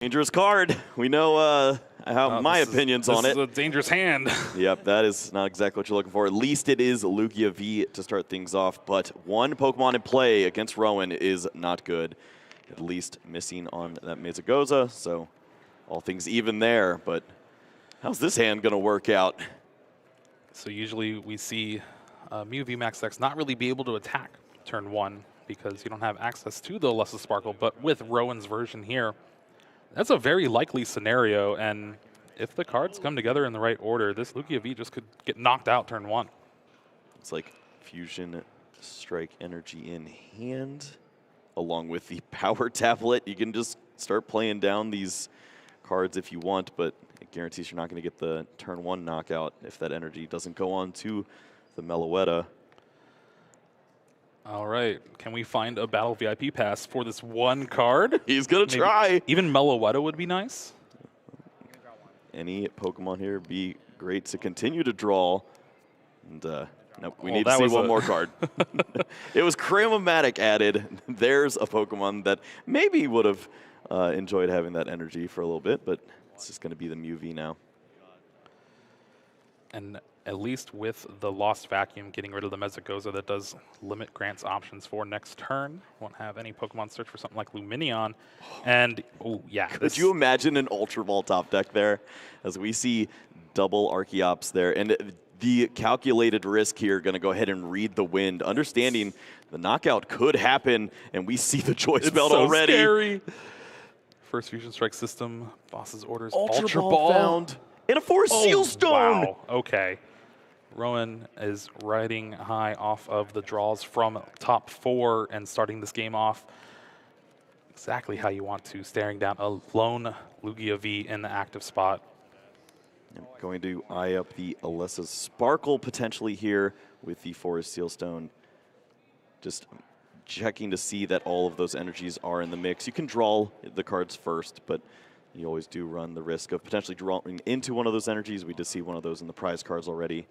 Dangerous card. We know how my opinions on it. This is a dangerous hand. Yep, that is not exactly what you're looking for. At least it is Lugia V to start things off, but one Pokemon in play against Rowan is not good. At least missing on that Mezagoza, so all things even there, but how's this hand going to work out? So usually we see Mew VMAX decks not really be able to attack turn one because you don't have access to the Lesser Sparkle, but with Rowan's version here, that's a very likely scenario, and if the cards come together in the right order, this Lugia V just could get knocked out turn one. It's like Fusion Strike Energy in hand, along with the Power Tablet. You can just start playing down these cards if you want, but it guarantees you're not going to get the turn one knockout if that energy doesn't go on to the Meloetta. All right, can we find a Battle VIP pass for this one card? He's going to try. Even Meloetta would be nice. Any Pokemon here would be great to continue to draw. And nope, we need to see one more card. It was Cramomatic added. There's a Pokemon that maybe would have enjoyed having that energy for a little bit, but it's just going to be the Mew V now. And at least with the Lost Vacuum getting rid of the Mezagoza, that does limit Grant's options for next turn. Won't have any Pokemon search for something like Luminion. And, oh, yeah. Could you imagine an Ultra Ball top deck there? As we see double Archeops there. And the calculated risk here, going to go ahead and read the wind, understanding the knockout could happen, and we see the choice belt already. Scary. First Fusion Strike system, boss's orders, Ultra Ball found. And a Forest Seal Stone! Wow, okay. Rowan is riding high off of the draws from top four and starting this game off exactly how you want to, staring down a lone Lugia V in the active spot. I'm going to eye up the Alessa Sparkle potentially here with the Forest Seal Stone. Just checking to see that all of those energies are in the mix. You can draw the cards first, but you always do run the risk of potentially drawing into one of those energies. We did see one of those in the prize cards already.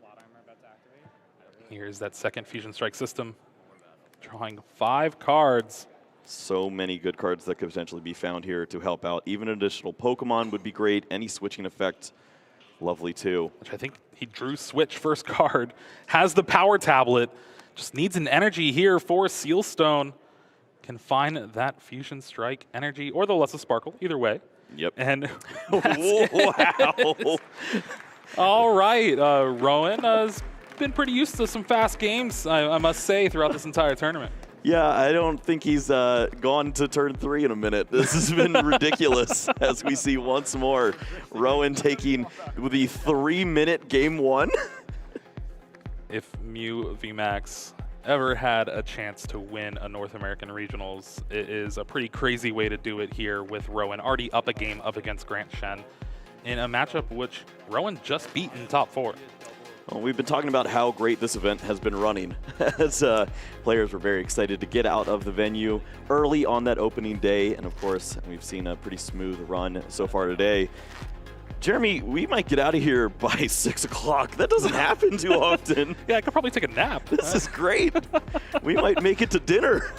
Here's that second Fusion Strike system, drawing 5 cards. So many good cards that could potentially be found here to help out. Even an additional Pokemon would be great. Any switching effect, lovely too. Which I think he drew switch first card, has the Power Tablet, just needs an energy here for Seal Stone. Can find that Fusion Strike energy or the Lesser Sparkle, either way. Yep. And wow. All right, Rowan has been pretty used to some fast games, I must say, throughout this entire tournament. Yeah, I don't think he's gone to turn 3 in a minute. This has been ridiculous as we see once more Rowan taking the 3-minute game 1. If Mew VMAX ever had a chance to win a North American Regionals, it is a pretty crazy way to do it here with Rowan already up a game up against Grant Shen in a matchup which Rowan just beat in top 4. Well, we've been talking about how great this event has been running as players were very excited to get out of the venue early on that opening day. And of course, we've seen a pretty smooth run so far today. Jeremy, we might get out of here by 6 o'clock. That doesn't happen too often. Yeah, I could probably take a nap. This is great. We might make it to dinner.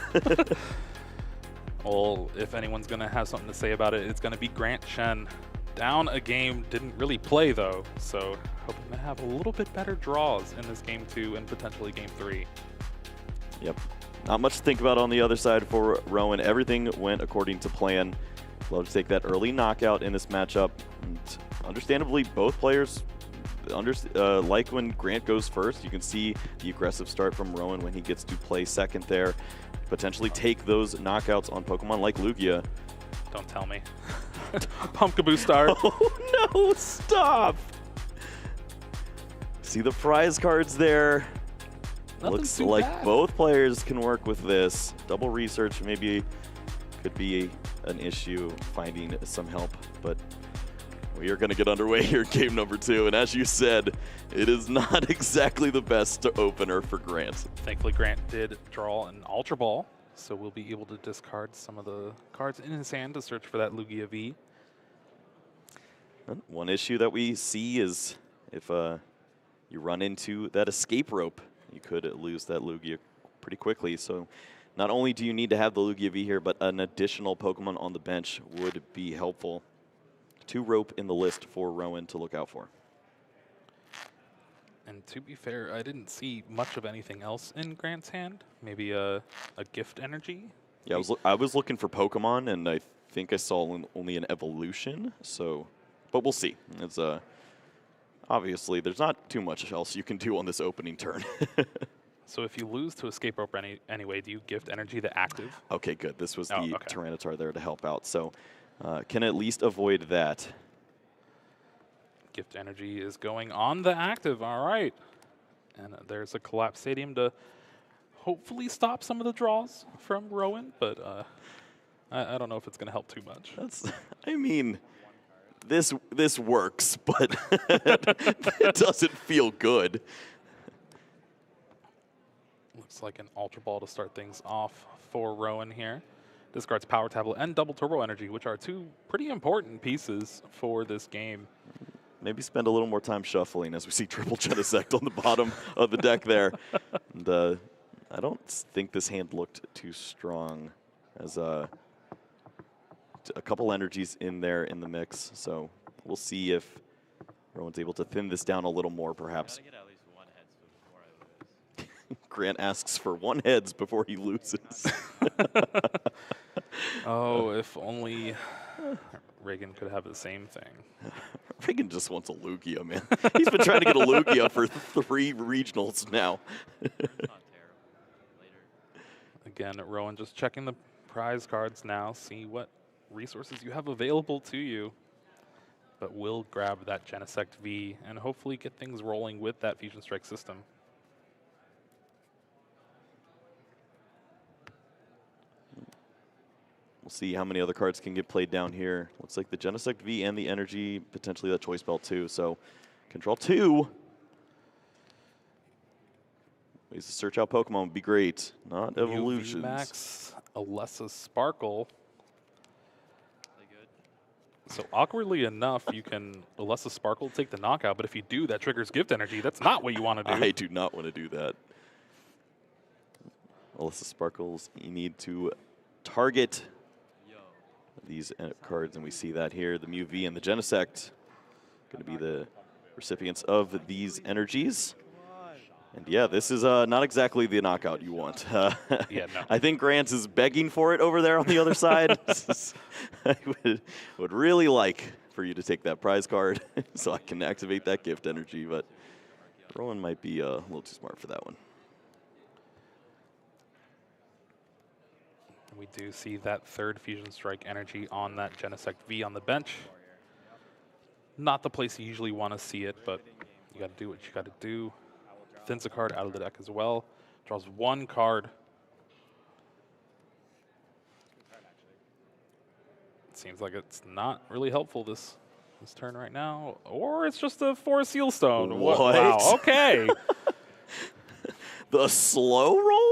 Well, if anyone's going to have something to say about it, it's going to be Grant Shen. Down a game, didn't really play though, so hoping to have a little bit better draws in this game 2 and potentially game 3. Yep. Not much to think about on the other side for Rowan. Everything went according to plan. Love to take that early knockout in this matchup. And understandably, both players like when Grant goes first. You can see the aggressive start from Rowan when he gets to play second there. Potentially take those knockouts on Pokemon like Lugia. Don't tell me. Pumpkaboo start. Oh no, stop! See the prize cards there. Looks like both players can work with this. Double research maybe could be an issue finding some help, but we are going to get underway here in game number 2. And as you said, it is not exactly the best opener for Grant. Thankfully, Grant did draw an Ultra Ball, so we'll be able to discard some of the cards in his hand to search for that Lugia V. One issue that we see is if you run into that escape rope, you could lose that Lugia pretty quickly. So not only do you need to have the Lugia V here, but an additional Pokemon on the bench would be helpful. 2 rope in the list for Rowan to look out for. And to be fair, I didn't see much of anything else in Grant's hand. Maybe a gift energy. Yeah, I was looking for Pokemon, and I think I saw only an evolution. So, but we'll see. It's obviously there's not too much else you can do on this opening turn. So if you lose to Escape Rope anyway, do you gift energy to active? Okay, good. This was the okay. Tyranitar there to help out. So can at least avoid that. Gift energy is going on the active. All right. And there's a Collapse Stadium to hopefully stop some of the draws from Rowan, but I don't know if it's going to help too much. I mean, this works, but it doesn't feel good. Looks like an Ultra Ball to start things off for Rowan here. Discards Power Tablet and Double Turbo Energy, which are 2 pretty important pieces for this game. Maybe spend a little more time shuffling as we see triple Genesect on the bottom of the deck there. And I don't think this hand looked too strong, as a couple energies in there in the mix. So we'll see if Rowan's able to thin this down a little more, perhaps. Grant asks for 1 heads before he loses. Oh, if only Reagan could have the same thing. Reagan just wants a Lugia, man. He's been trying to get a Lugia for 3 regionals now. Again, Rowan just checking the prize cards now, see what resources you have available to you. But will grab that Genesect V and hopefully get things rolling with that Fusion Strike system. We'll see how many other cards can get played down here. Looks like the Genesect V and the Energy, potentially the Choice Belt too. So control 2. Ways to search out Pokemon would be great. Not evolutions. Max, Alessa Sparkle. So awkwardly enough, you can Alessa Sparkle take the knockout, but if you do, that triggers gift energy. That's not what you want to do. I do not want to do that. Alessa Sparkles, you need to target these cards, and we see that here. The Mew V and the Genesect going to be the recipients of these energies. And yeah, this is not exactly the knockout you want. Yeah, no. I think Grant is begging for it over there on the other side. I would really like for you to take that prize card so I can activate that gift energy, but Rowan might be a little too smart for that one. We do see that 3rd Fusion Strike energy on that Genesect V on the bench. Not the place you usually want to see it, but you got to do what you got to do. Thins a card out of the deck as well. Draws 1 card. It seems like it's not really helpful this turn right now, or it's just a 4 Seal Stone. What? Wow, okay. The slow roll?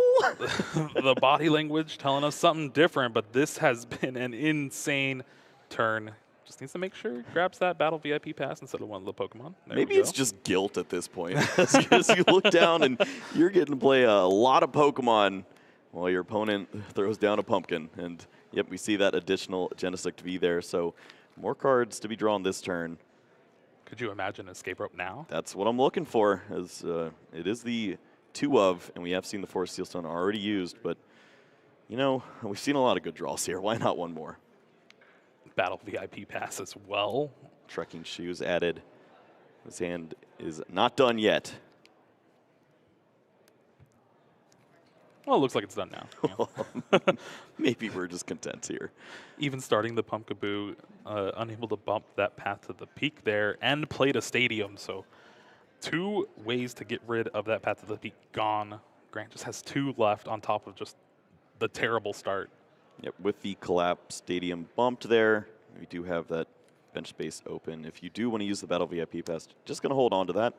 The body language telling us something different, but this has been an insane turn. Just needs to make sure he grabs that Battle VIP pass instead of one of the Pokemon. There Maybe it's just guilt at this point. As you look down and you're getting to play a lot of Pokemon while your opponent throws down a pumpkin. And yep, we see that additional Genesect V there. So more cards to be drawn this turn. Could you imagine Escape Rope now? That's what I'm looking for. As it is the 2 of, and we have seen the 4 Seal Stone already used. But, you know, we've seen a lot of good draws here. Why not one more? Battle VIP pass as well. Trekking shoes added. This hand is not done yet. Well, it looks like it's done now. Yeah. Maybe we're just content here. Even starting the Pumpkaboo, unable to bump that path to the peak there and played a stadium. So 2 ways to get rid of that path to the peak gone. Grant just has 2 left on top of just the terrible start. Yep, with the Collapse Stadium bumped there, we do have that bench space open. If you do want to use the Battle VIP pass, just going to hold on to that.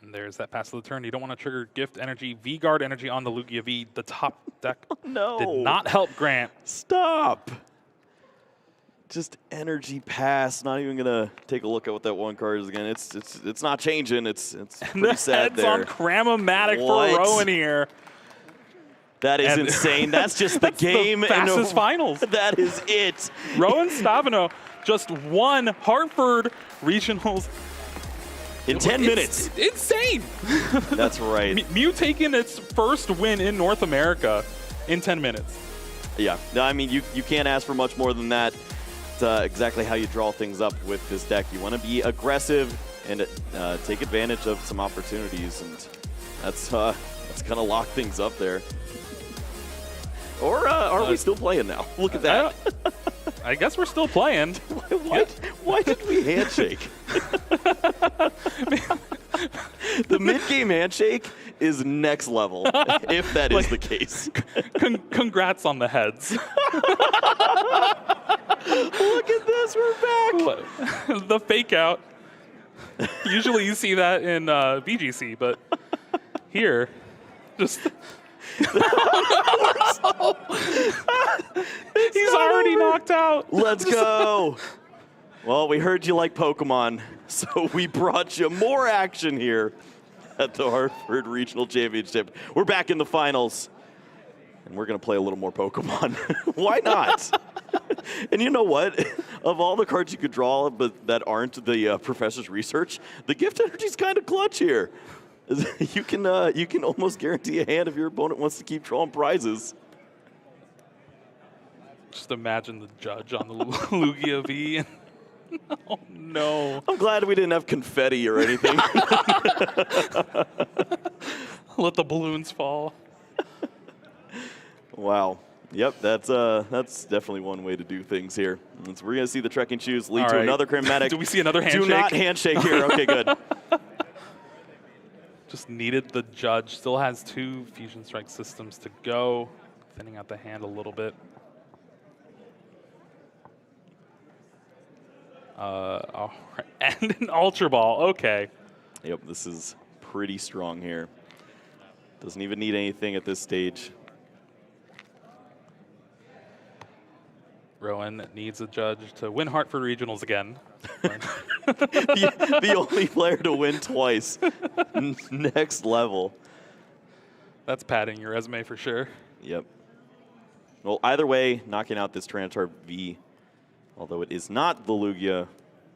And there's that pass of the turn. You don't want to trigger gift energy, V-Guard energy on the Lugia V. The top deck No. did not help Grant. Stop. Just energy pass. Not even gonna take a look at what that one card is again. It's not changing. It's pretty sad there. On Cram-O-Matic What? for Rowan here. That is insane. That's just the game. The fastest finals. That is it. Rowan Stavenow just won Hartford Regionals In 10 minutes. Insane. That's right. Mew taking its first win in North America in 10 minutes. Yeah. No, I mean, you can't ask for much more than that. It's exactly how you draw things up with this deck. You want to be aggressive and take advantage of some opportunities, and that's going to lock things up there. Or are we still playing now? Look at that. I guess we're still playing. Why did we handshake? The mid-game handshake is next level, if that is the case. Congrats on the heads. Look at this, we're back. The fake out. Usually you see that in VGC, but here, just... He's already knocked out. Let's go. Well, we heard you like Pokemon, so we brought you more action here at the Hartford Regional Championship. We're back in the finals, and we're going to play a little more Pokemon. Why not? And you know what? Of all the cards you could draw but that aren't the Professor's Research, the Gift Energy's kind of clutch here. You can almost guarantee a hand if your opponent wants to keep drawing prizes. Just imagine the judge on the Lugia V. Oh, no. I'm glad we didn't have confetti or anything. Let the balloons fall. Wow. Yep, that's definitely one way to do things here. And so we're going to see the trekking shoes lead to another Cram-O-Matic. Do we see another handshake? Do not handshake here. Okay, good. Just needed the judge. Still has 2 Fusion Strike systems to go. Thinning out the hand a little bit. All right. And an Ultra Ball. Okay. Yep, this is pretty strong here. Doesn't even need anything at this stage. Rowan needs a judge to win Hartford Regionals again. the only player to win twice. Next level. That's padding your resume for sure. Yep. Well, either way, knocking out this Tyranitar V, although it is not the Lugia,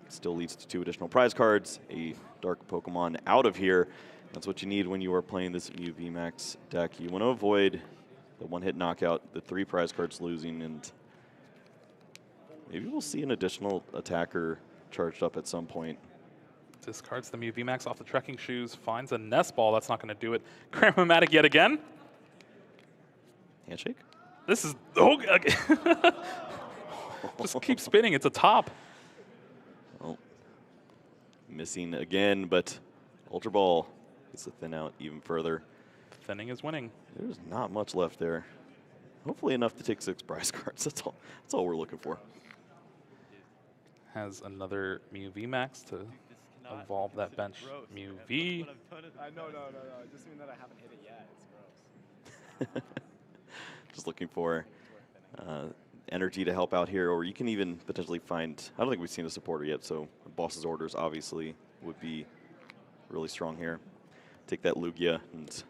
still leads to 2 additional prize cards, a Dark Pokemon out of here. That's what you need when you are playing this Mew VMAX deck. You want to avoid the one-hit knockout, the 3 prize cards losing, and maybe we'll see an additional attacker charged up at some point. Discards the Mew VMAX off the trekking shoes, finds a Nest Ball. That's not going to do it. Cram-O-Matic yet again. Handshake? This is... Oh, just keep spinning. It's a top. Well, missing again, but Ultra Ball gets to thin out even further. Thinning is winning. There's not much left there. Hopefully enough to take 6 prize cards. That's all we're looking for. Has another Mew VMAX to evolve that bench. Mew V. No. It just means that I haven't hit it yet. It's gross. Just looking for energy to help out here, or you can even potentially find, I don't think we've seen a supporter yet, so Boss's Orders obviously would be really strong here. Take that Lugia and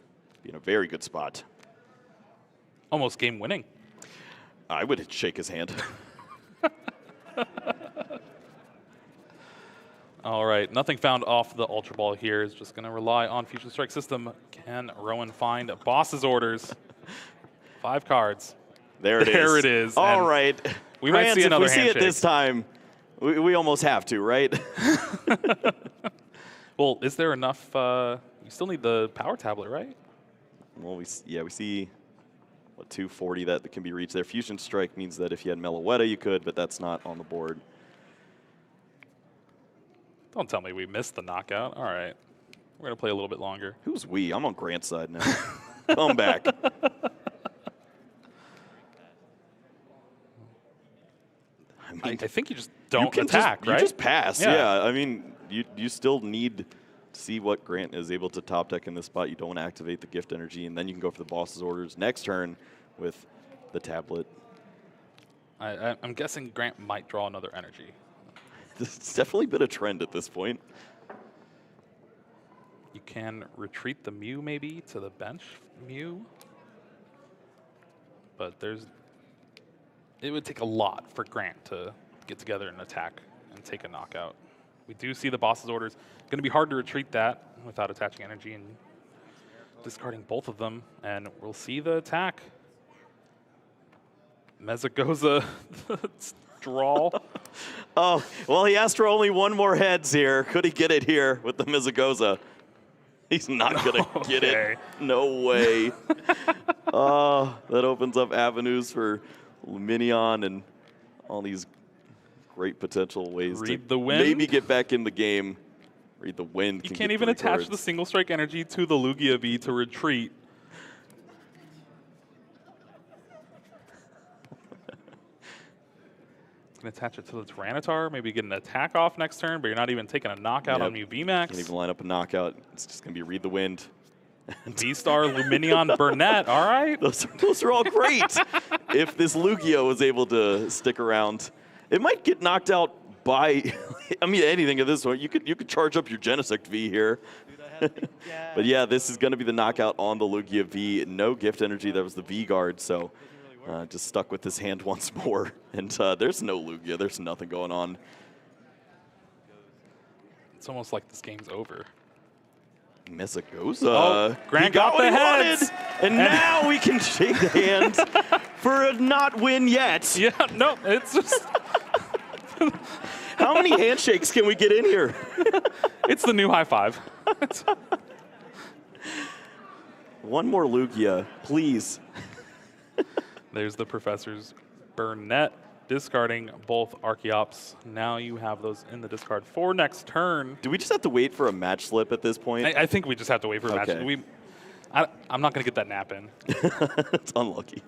be in a very good spot. Almost game winning. I would shake his hand. All right, nothing found off the Ultra Ball here. Is just going to rely on Fusion Strike system. Can Rowan find Boss's Orders? 5 cards. There it is. There it is. All right. We might see another if we handshake. see it this time, we almost have to, right? Well, is there enough? You still need the power tablet, right? Well, we see what 240 that can be reached there. Fusion Strike means that if you had Meloetta, you could, but that's not on the board. Don't tell me we missed the knockout. All right. We're going to play a little bit longer. Who's we? I'm on Grant's side now. Come back. I think you just don't you attack, right? You just pass, Yeah. yeah. I mean, you still need to see what Grant is able to top deck in this spot. You don't want to activate the Gift Energy, and then you can go for the Boss's Orders next turn with the tablet. I'm guessing Grant might draw another energy. It's definitely been a trend at this point. You can retreat the Mew maybe to the bench Mew. But it would take a lot for Grant to get together and attack and take a knockout. We do see the boss's orders. Going to be hard to retreat that without attaching energy and discarding both of them. And we'll see the attack. Mezagoza draw. Oh, well, he asked for only one more heads here. Could he get it here with the Mezagoza? He's not going to get it. No way. Oh, that opens up avenues for Luminion and all these great potential ways Read to the wind. maybe get back in the game. Read the wind. You can't even attach the single strike energy to the Lugia V to retreat. Can attach it to the Tyranitar, maybe get an attack off next turn, but you're not even taking a knockout on Mew VMAX. Can't even line up a knockout. It's just going to be read the wind. V-Star, Luminion, Burnett, all right. Those are all great. If this Lugia was able to stick around, it might get knocked out by, I mean, anything at this point. You could charge up your Genesect V here. But yeah, this is going to be the knockout on the Lugia V. No gift energy. That was the V guard, so just stuck with this hand once more. And there's no Lugia. There's nothing going on. It's almost like this game's over. Mezagoza. Oh, Grant got what the he heads. wanted, and now we can shake hands for a not win yet. Yeah, no, it's just... How many handshakes can we get in here? It's the new high five. One more Lugia, please. There's the Professor's Burnett, discarding both Archeops. Now you have those in the discard for next turn. Do we just have to wait for a match slip at this point? I think we just have to wait for a match. I'm not going to get that nap in. It's unlucky.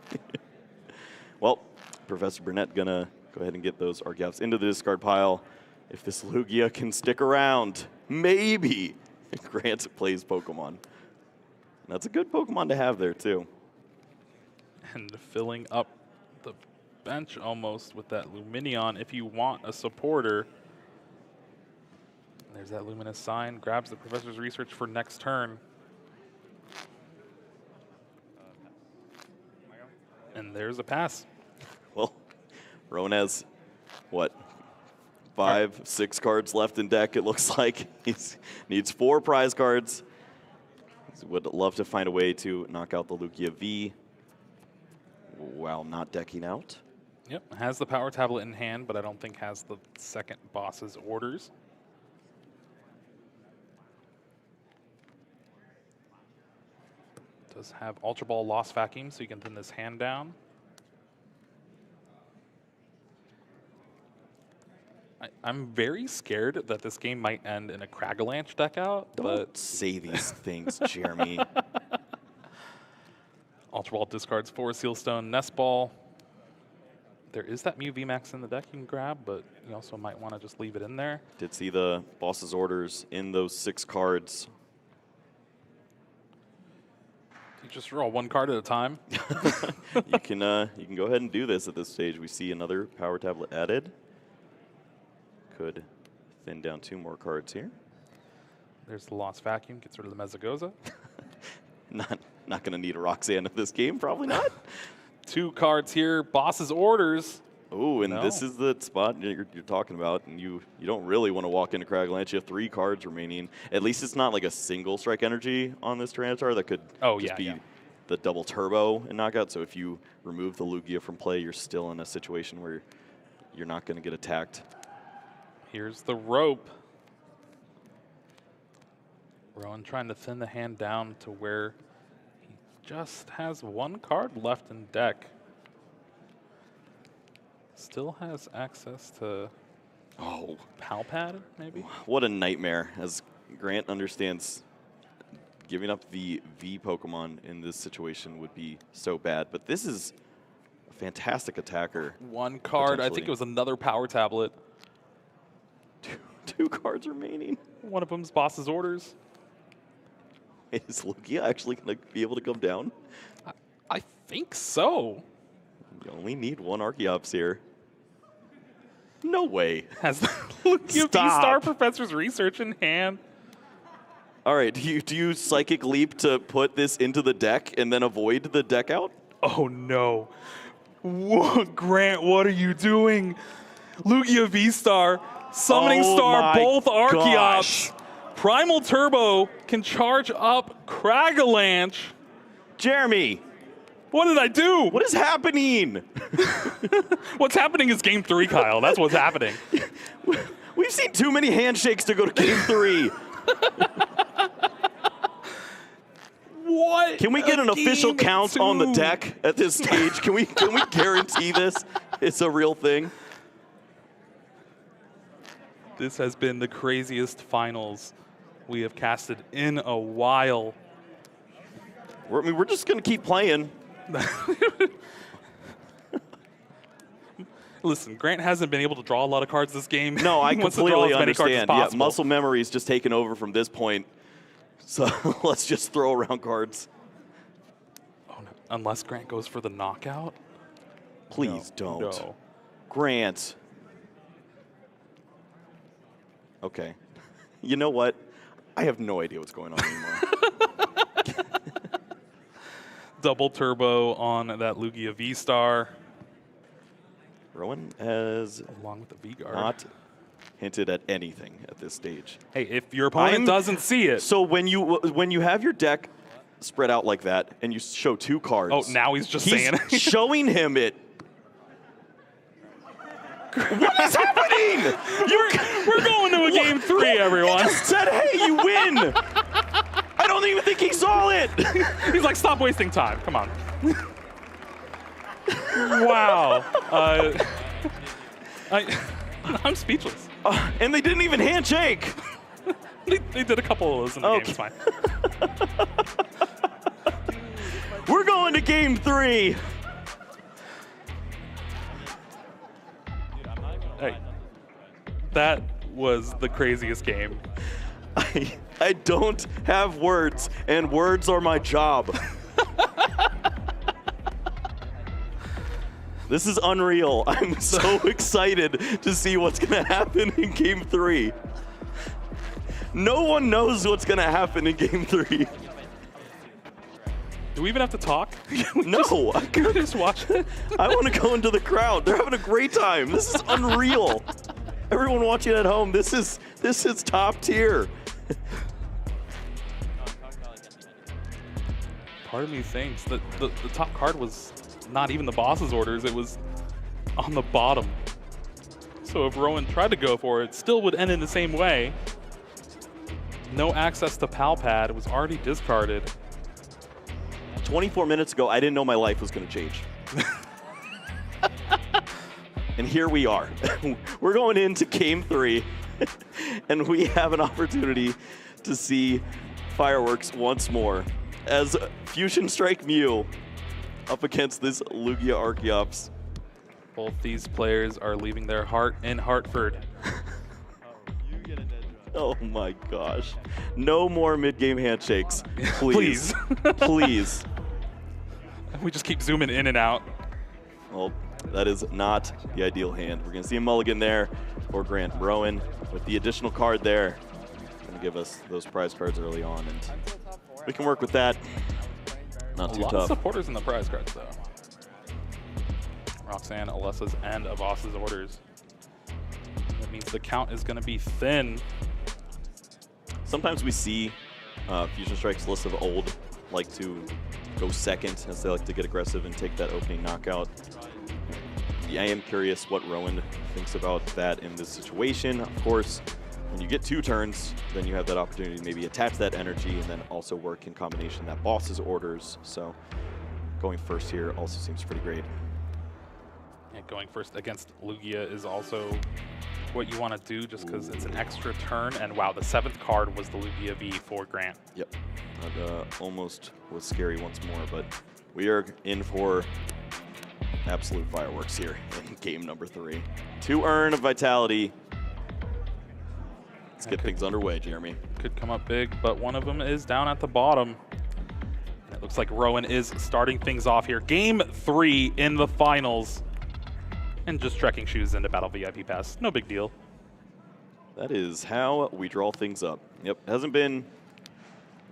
Well, Professor Burnett going to go ahead and get those Archeops into the discard pile. If this Lugia can stick around, maybe Grant plays Pokemon. And that's a good Pokemon to have there, too. And filling up the bench almost with that Luminion. If you want a supporter, there's that Luminous sign. Grabs the Professor's Research for next turn. And there's a pass. Well, Rowan has, what, 5, 6 cards left in deck, it looks like. He needs 4 prize cards. He would love to find a way to knock out the Lugia V while not decking out. Yep, has the power tablet in hand, but I don't think has the second boss's orders. Does have Ultra Ball Lost Vacuum, so you can thin this hand down. I'm very scared that this game might end in a Cragalanche deck out. Don't say these things, Jeremy. Ultra Ball discards 4 Sealstone, Nest Ball. There is that Mew VMAX in the deck you can grab, but you also might want to just leave it in there. Did see the boss's orders in those 6 cards. You just draw 1 card at a time. You can go ahead and do this at this stage. We see another power tablet added. Could thin down 2 more cards here. There's the Lost Vacuum, gets rid of the Mezagoza. Not going to need a Roxanne in this game, probably not. 2 cards here, boss's orders. Oh, and this is the spot you're talking about, and you don't really want to walk into Cragalanche. You have 3 cards remaining. At least it's not like a single strike energy on this Tyranitar that could just be the double turbo and knockout. So if you remove the Lugia from play, you're still in a situation where you're not going to get attacked. Here's the rope. Rowan trying to thin the hand down to where he just has 1 card left in deck. Still has access to Palpad, maybe? What a nightmare, as Grant understands giving up the V Pokemon in this situation would be so bad. But this is a fantastic attacker. 1 card. I think it was another power tablet. 2 cards remaining. One of them's boss's orders. Is Lugia actually going to be able to come down? I think so. You only need 1 Archeops here. No way. Has the Lugia Stop. V-Star Professor's Research in hand. All right, do you Psychic Leap to put this into the deck and then avoid the deck out? Oh no. What, Grant, what are you doing? Lugia V-Star, Summoning Oh Star, my both gosh. Archeops. Primal Turbo can charge up Cragalanche. Jeremy, What did I do? what is happening? What's happening is game 3, Kyle. That's what's happening. We've seen too many handshakes to go to game 3. What? Can we get an official Game count 2. on the deck at this stage? Can we guarantee this? It's a real thing. This has been the craziest finals we have casted in a while. We're just going to keep playing. Listen, Grant hasn't been able to draw a lot of cards this game. No, I He wants to draw completely as many cards as understand. Yeah, possible. muscle memory's just taken over from this point. So let's just throw around cards. Oh, no. Unless Grant goes for the knockout. Please No, don't. no. Grant. Okay. You know what? I have no idea what's going on anymore. Double turbo on that Lugia V-Star. Rowan has Along with the V-Guard. not hinted at anything at this stage. Hey, if your opponent doesn't see it. So when you have your deck spread out like that and you show 2 cards. Oh, now he's just saying it. showing him it. What is happening? We're going to a game 3, everyone. He just said, hey, you win. I don't even think he saw it. He's like, stop wasting time. Come on. Wow. I'm speechless. And they didn't even handshake. They did a couple of those in the game. It's fine. We're going to game 3. Hey, that was the craziest game. I don't have words, and words are my job. This is unreal. I'm so excited to see what's going to happen in game 3. No one knows what's going to happen in game 3. Do we even have to talk? No, I Can we just watch it? I want to go into the crowd. They're having a great time. This is unreal. Everyone watching at home, this is top tier. Part of me thinks that the top card was not even the boss's orders, it was on the bottom. So if Rowan tried to go for it, still would end in the same way. No access to Pal Pad, it was already discarded. 24 minutes ago, I didn't know my life was going to change. And here we are. We're going into game 3, and we have an opportunity to see fireworks once more as Fusion Strike Mew up against this Lugia Archeops. Both these players are leaving their heart in Hartford. Oh my gosh. No more mid-game handshakes, please. Please. We just keep zooming in and out. Well, that is not the ideal hand. We're going to see a mulligan there for Grant. Rowan with the additional card there. Going to give us those prize cards early on, and we can work with that. Not too A lot tough. of supporters in the prize cards, though. Roxanne, Alessa's, and Avas's orders. That means the count is going to be thin. Sometimes we see Fusion Strike's list of old like to go second, as they like to get aggressive and take that opening knockout. Yeah, I am curious what Rowan thinks about that in this situation. Of course, when you get 2 turns, then you have that opportunity to maybe attach that energy and then also work in combination that boss's orders. So going first here also seems pretty great. And going first against Lugia is also what you want to do just because it's an extra turn. And wow, the 7th card was the Lugia V for Grant. Yep, that almost was scary once more, but we are in for absolute fireworks here in game number 3. 2 earn of Vitality. Let's get things underway, Jeremy. Could come up big, but one of them is down at the bottom. It looks like Rowan is starting things off here. Game 3 in the finals. And just trekking shoes into Battle VIP Pass. No big deal. That is how we draw things up. Yep, hasn't been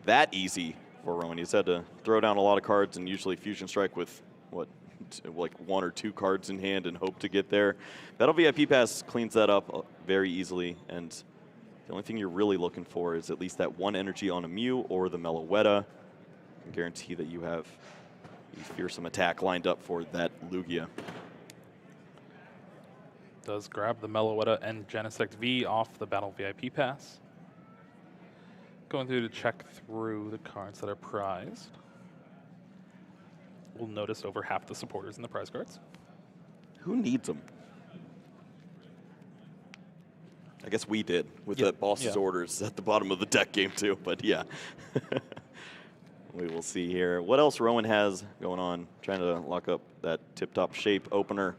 that easy for Rowan. He's had to throw down a lot of cards and usually Fusion Strike with, what, like 1 or 2 cards in hand and hope to get there. Battle VIP Pass cleans that up very easily, and the only thing you're really looking for is at least that 1 energy on a Mew or the Meloetta. I can guarantee that you have a fearsome attack lined up for that Lugia. Does grab the Meloetta and Genesect V off the Battle VIP Pass. Going through to check through the cards that are prized. We'll notice over half the supporters in the prize cards. Who needs them? I guess we did with the boss's orders at the bottom of the deck game too, but yeah. We will see here. What else Rowan has going on? Trying to lock up that tip-top shape opener.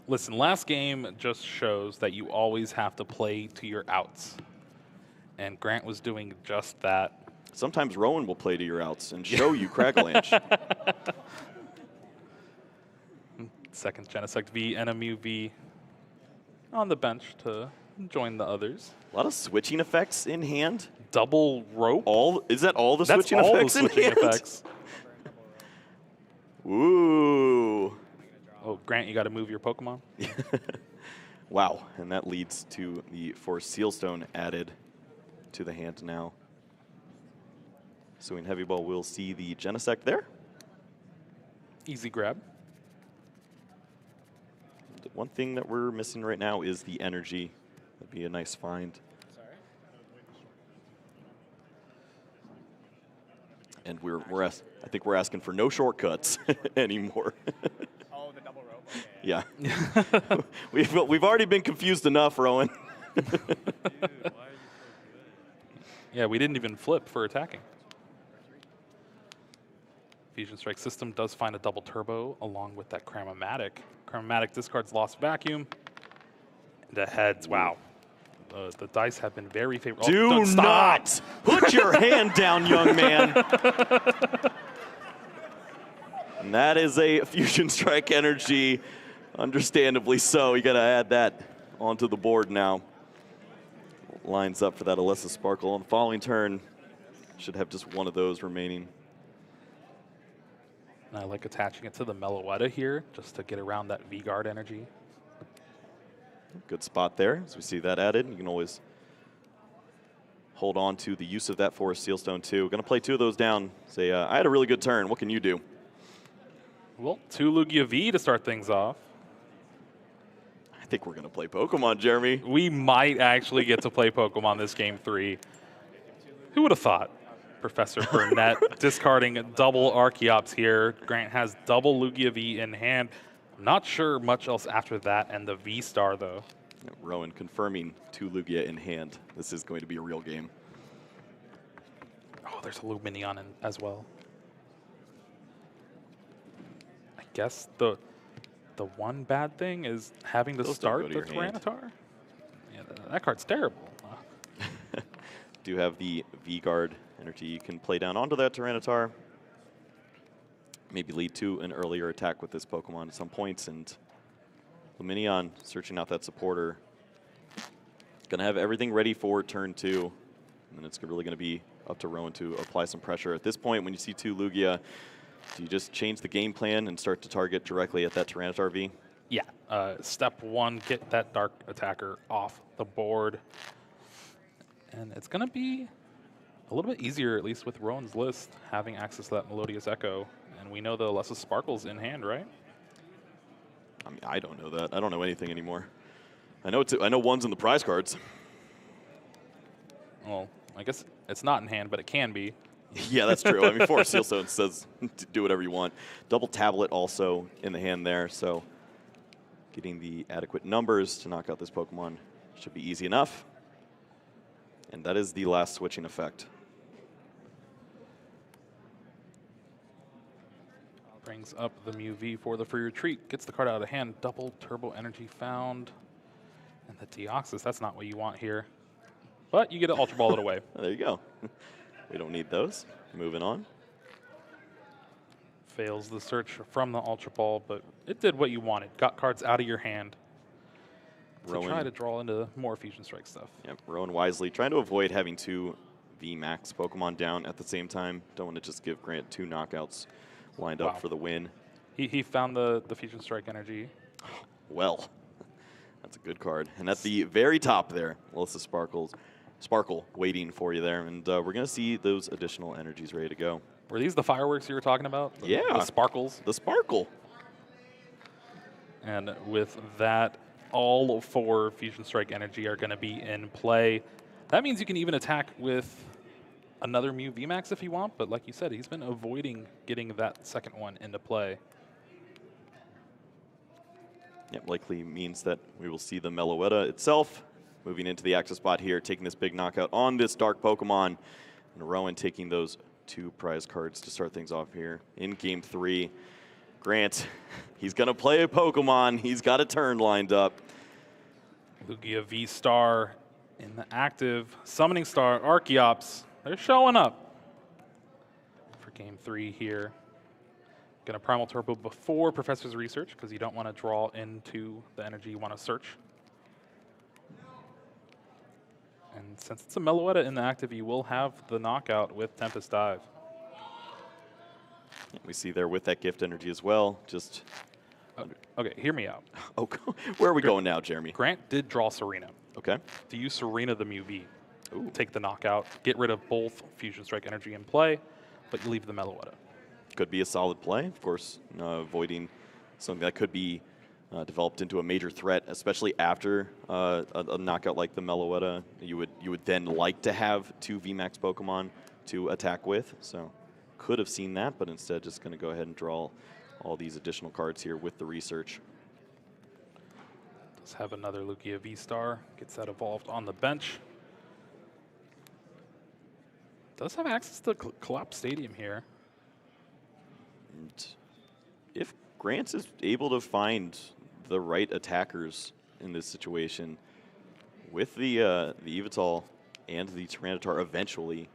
Listen, last game just shows that you always have to play to your outs. And Grant was doing just that. Sometimes Rowan will play to your outs and show you Cragalanche. Second Genesect V and a Mew V on the bench to join the others. A lot of switching effects in hand. Double rope. Is that all the That's switching all effects the switching in hand? effects. Ooh. Oh, Grant, you got to move your Pokemon. Wow, and that leads to the Force Sealstone added to the hand now. So in Heavy Ball, we'll see the Genesect there. Easy grab. The one thing that we're missing right now is the energy. That'd be a nice find. And I think we're asking for no shortcuts anymore. Oh, the double rope. Okay. Yeah. we've already been confused enough, Rowan. Dude, why are you so good? Yeah, we didn't even flip for attacking. Fusion Strike system does find a double turbo along with that Cramomatic. Cramomatic discards Lost Vacuum. The heads, wow. The dice have been very favorable. Do not put your hand down, young man. And that is a Fusion Strike energy, understandably so. You got to add that onto the board now. Lines up for that Alyssa Sparkle. On the following turn, should have just one of those remaining. And I like attaching it to the Meloetta here just to get around that V-Guard energy. Good spot there. As we see that added, you can always hold on to the use of that Forest Sealstone too. Going to play 2 of those down. Say, I had a really good turn. What can you do? Well, 2 Lugia V to start things off. I think we're going to play Pokemon, Jeremy. We might actually get to play Pokemon this game 3. Who would have thought? Professor Burnett discarding double Archeops here. Grant has double Lugia V in hand. Not sure much else after that, and the V-Star, though. Rowan confirming 2 Lugia in hand. This is going to be a real game. Oh, there's a Lumineon as well. I guess the one bad thing is having to start the Tyranitar. Yeah, that card's terrible. Do have the V-Guard energy you can play down onto that Tyranitar. Maybe lead to an earlier attack with this Pokemon at some points, and Lumineon searching out that supporter. Going to have everything ready for turn 2, and then it's really going to be up to Rowan to apply some pressure. At this point, when you see 2 Lugia, do you just change the game plan and start to target directly at that Tyranitar V? Yeah. Step 1, get that Dark Attacker off the board. And it's going to be a little bit easier, at least with Rowan's list, having access to that Melodious Echo. And we know the Alyssa Sparkle's in hand, right? I mean, I don't know that. I don't know anything anymore. I know one's in the prize cards. Well, I guess it's not in hand, but it can be. Yeah, that's true. I mean, Forest Sealstone says do whatever you want. Double Tablet also in the hand there, so getting the adequate numbers to knock out this Pokemon should be easy enough. And that is the last switching effect. Brings up the Mew V for the free retreat. Gets the card out of hand. Double Turbo Energy found. And the Deoxys, that's not what you want here. But you get to Ultra Ball it away. There you go. We don't need those. Moving on. Fails the search from the Ultra Ball, but it did what you wanted. Got cards out of your hand to Rowan, try to draw into more Fusion Strike stuff. yep, Rowan wisely trying to avoid having two VMAX Pokemon down at the same time. Don't want to just give Grant two knockouts lined Wow. up for the win. He found the Fusion Strike energy. Well, that's a good card. And at the very top there, Melissa Sparkle waiting for you there. And we're going to see those additional energies ready to go. Were these the fireworks you were talking about? Yeah. The sparkles? The Sparkle. And with that, all 4 Fusion Strike energy are going to be in play. That means you can even attack with another Mew VMAX if you want, but like you said, he's been avoiding getting that second one into play. Yep, likely means that we will see the Meloetta itself moving into the active spot here, taking this big knockout on this Dark Pokemon. And Rowan taking those 2 prize cards to start things off here in Game 3. Grant, he's going to play a Pokemon. He's got a turn lined up. Lugia V-Star in the active. Summoning Star, Archeops, they're showing up for Game 3 here. Gonna Primal Turbo before Professor's Research because you don't want to draw into the energy you want to search. And since it's a Meloetta in the active, you will have the knockout with Tempest Dive. We see there with that gift energy as well. Just Okay, hear me out. oh, where are we going now, Jeremy? Grant did draw Serena. Okay. To use Serena the Mew V, Ooh. take the knockout, get rid of both Fusion Strike energy in play, but you leave the Meloetta. Could be a solid play, of course, avoiding something that could be developed into a major threat, especially after a knockout like the Meloetta. You would then like to have 2 VMAX Pokemon to attack with, so could have seen that, but instead just going to go ahead and draw all these additional cards here with the research. Does have another Lugia V-Star, gets that evolved on the bench. Does have access to Collapse Stadium here. And if Grant is able to find the right attackers in this situation, with the Evital and the Tyranitar eventually,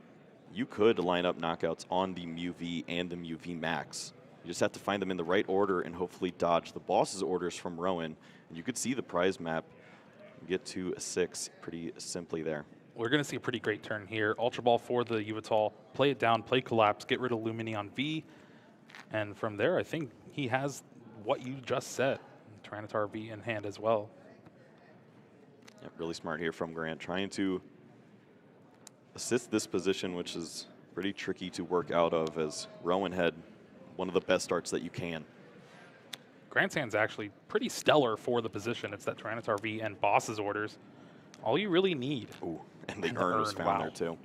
you could line up knockouts on the Mew V and the Mew V Max. You just have to find them in the right order and hopefully dodge the boss's orders from Rowan. And you could see the prize map get to 6 pretty simply there. We're going to see a pretty great turn here. Ultra Ball for the Evital, play it down, play Collapse, get rid of Lumini on V. And from there, I think he has what you just said. Tyranitar V in hand as well. Yeah, really smart here from Grant, trying to assist this position, which is pretty tricky to work out of, as Rowan had one of the best starts that you can. Grant's hand's actually pretty stellar for the position. It's that Tyranitar V and boss's orders. All you really need. Ooh, and the urn was found wow. there too.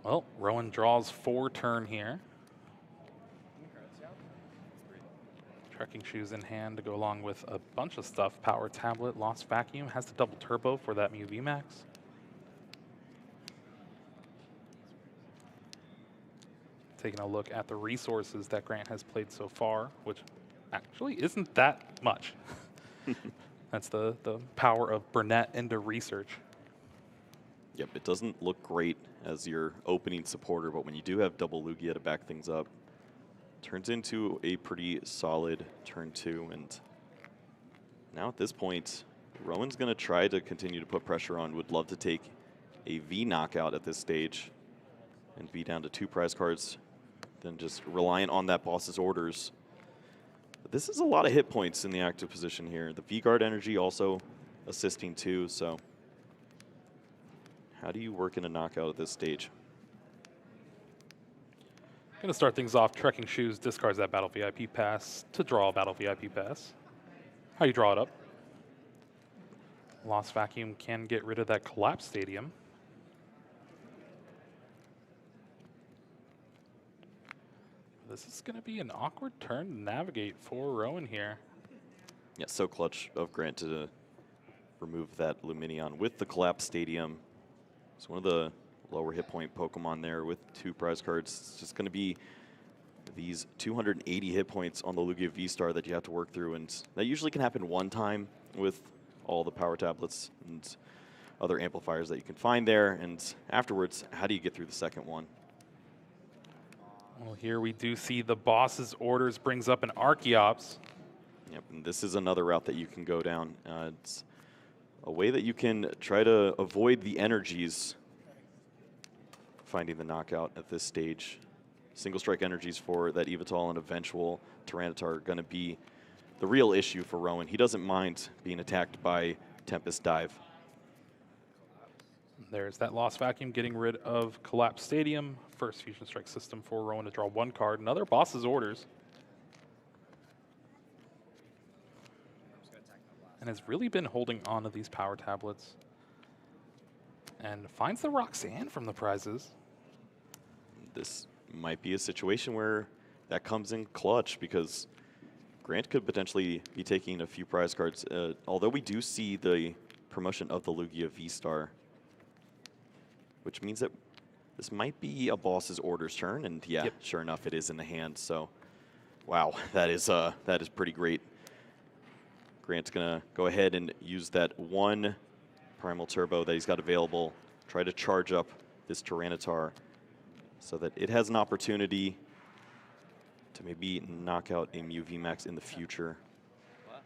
Well, Rowan draws 4 turn here. Trekking Shoes in hand to go along with a bunch of stuff. Power Tablet, Lost Vacuum, has the double turbo for that Mew VMAX. Taking a look at the resources that Grant has played so far, which actually isn't that much. That's the power of Burnett into research. Yep, it doesn't look great as your opening supporter, but when you do have double Lugia to back things up, turns into a pretty solid turn 2. And now at this point, Rowan's going to try to continue to put pressure on. Would love to take a V knockout at this stage and be down to 2 prize cards, then just reliant on that boss's orders. But this is a lot of hit points in the active position here. The V-Guard energy also assisting too, so how do you work in a knockout at this stage? Going to start things off. Trekking Shoes discards that Battle VIP pass to draw a Battle VIP pass. How you draw it up. Lost Vacuum can get rid of that Collapse Stadium. This is going to be an awkward turn to navigate for Rowan here. Yeah, so clutch of Grant to remove that Luminion with the Collapse Stadium. It's one of the lower hit point Pokemon there with 2 prize cards. It's just going to be these 280 hit points on the Lugia V-Star that you have to work through, and that usually can happen one time with all the power tablets and other amplifiers that you can find there, and afterwards, how do you get through the second one? Well, here we do see the boss's orders brings up an Archeops. Yep, and this is another route that you can go down. It's a way that you can try to avoid the energies finding the knockout at this stage. Single strike energies for that Evital and eventual Tyranitar are going to be the real issue for Rowan. He doesn't mind being attacked by Tempest Dive. There's that Lost Vacuum getting rid of Collapse Stadium. First Fusion Strike system for Rowan to draw one card. Another boss's orders. And has really been holding on to these power tablets. And finds the Roxanne from the prizes. This might be a situation where that comes in clutch because Grant could potentially be taking a few prize cards. Although we do see the promotion of the Lugia V-Star, which means that this might be a boss's orders turn, and yeah, yep. Sure enough, it is in the hand. So, wow, that is pretty great. Grant's gonna go ahead and use that one Primal Turbo that he's got available, try to charge up this Tyranitar so that it has an opportunity to maybe knock out a Mew VMAX in the future. What?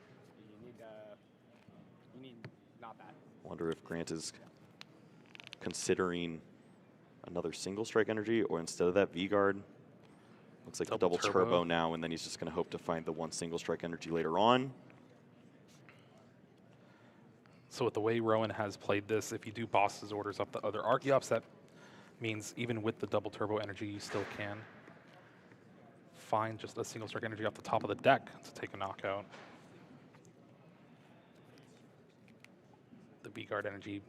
You need not that. Wonder if Grant is considering another single strike energy, or instead of that V-Guard, looks like double turbo now, and then he's just going to hope to find the one single strike energy later on. So with the way Rowan has played this, if you do boss's orders up the other Archeops, that means even with the double turbo energy, you still can find just a single strike energy off the top of the deck to take a knockout. The V-Guard energy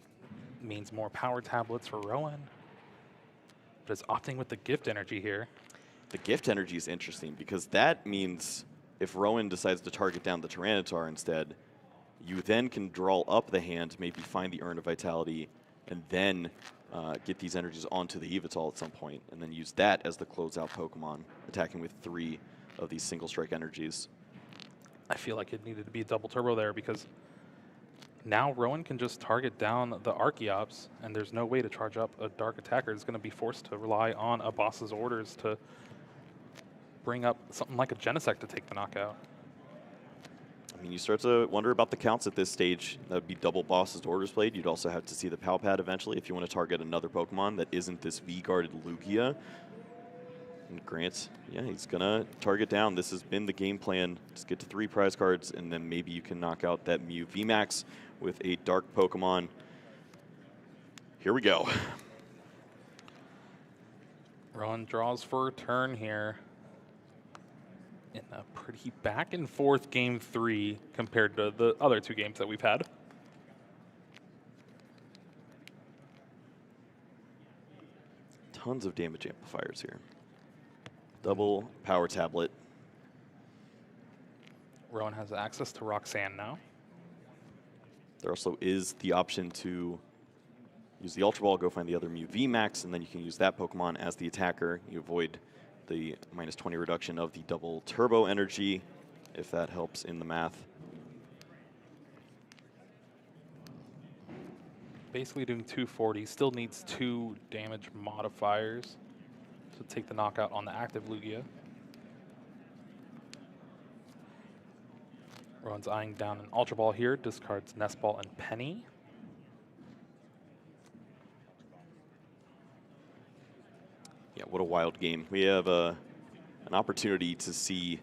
means more power tablets for Rowan, but is opting with the gift energy here. The gift energy is interesting because that means if Rowan decides to target down the Tyranitar instead, you then can draw up the hand, maybe find the Urn of Vitality, and then get these energies onto the Evital at some point, and then use that as the closeout Pokemon, attacking with 3 of these single strike energies. I feel like it needed to be double turbo there because now Rowan can just target down the Archeops, and there's no way to charge up a Dark Attacker. It's going to be forced to rely on a boss's orders to bring up something like a Genesect to take the knockout. I mean, you start to wonder about the counts at this stage. That would be double boss's orders played. You'd also have to see the Pal Pad eventually if you want to target another Pokemon that isn't this V-guarded Lugia. And Grant, yeah, he's going to target down. This has been the game plan. Just get to 3 prize cards, and then maybe you can knock out that Mew VMAX with a Dark Pokemon. Here we go. Rowan draws for a turn here in a pretty back and forth game 3 compared to the other 2 games that we've had. Tons of damage amplifiers here. Double power tablet. Rowan has access to Roxanne now. There also is the option to use the Ultra Ball, go find the other Mew VMAX, and then you can use that Pokemon as the attacker. You avoid the -20 reduction of the double turbo energy, if that helps in the math. Basically doing 240, still needs 2 damage modifiers to take the knockout on the active Lugia. Rowan's eyeing down an Ultra Ball here, discards Nest Ball and Penny. Yeah, what a wild game. We have an opportunity to see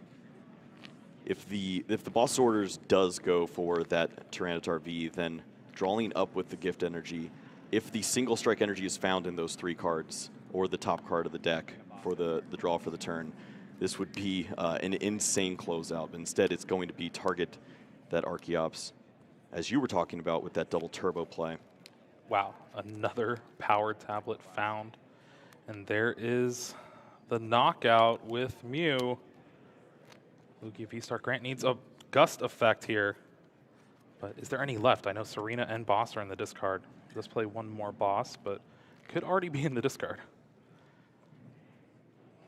if the boss orders does go for that Tyranitar V, then drawing up with the gift energy. If the single strike energy is found in those 3 cards, or the top card of the deck for the draw for the turn, this would be an insane closeout. Instead, it's going to be target that Archeops, as you were talking about with that double turbo play. Wow, another power tablet found. And there is the knockout with Mew. Lugia V-Star. Grant needs a gust effect here. But is there any left? I know Serena and Boss are in the discard. Let's play one more Boss, but could already be in the discard.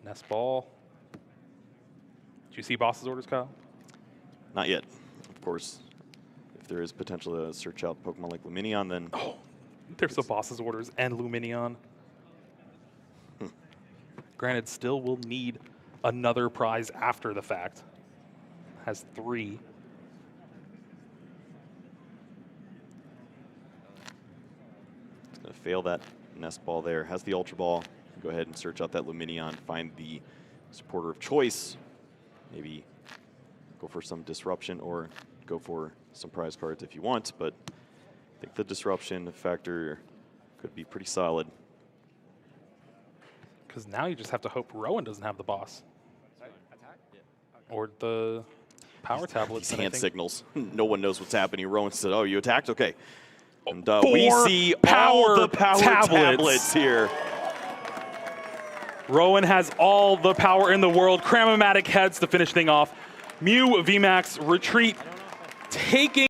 Nest Ball. Do you see Boss's orders, Kyle? Not yet. Of course, if there is potential to search out Pokemon like Luminion, then... Oh, there's the Boss's orders and Luminion. Granted, still will need another prize after the fact. Has 3. It's going to fail that nest ball there. Has the Ultra Ball. Go ahead and search out that Luminion. Find the supporter of choice. Maybe go for some disruption or go for some prize cards if you want. But I think the disruption factor could be pretty solid. Because now you just have to hope Rowan doesn't have the boss. Or the power tablets. These hand signals. No one knows what's happening. Rowan said, oh, you attacked? Okay. And we 4 see power all the power tablets here. Rowan has all the power in the world. Cramomatic heads to finish thing off. Mew VMAX retreat taking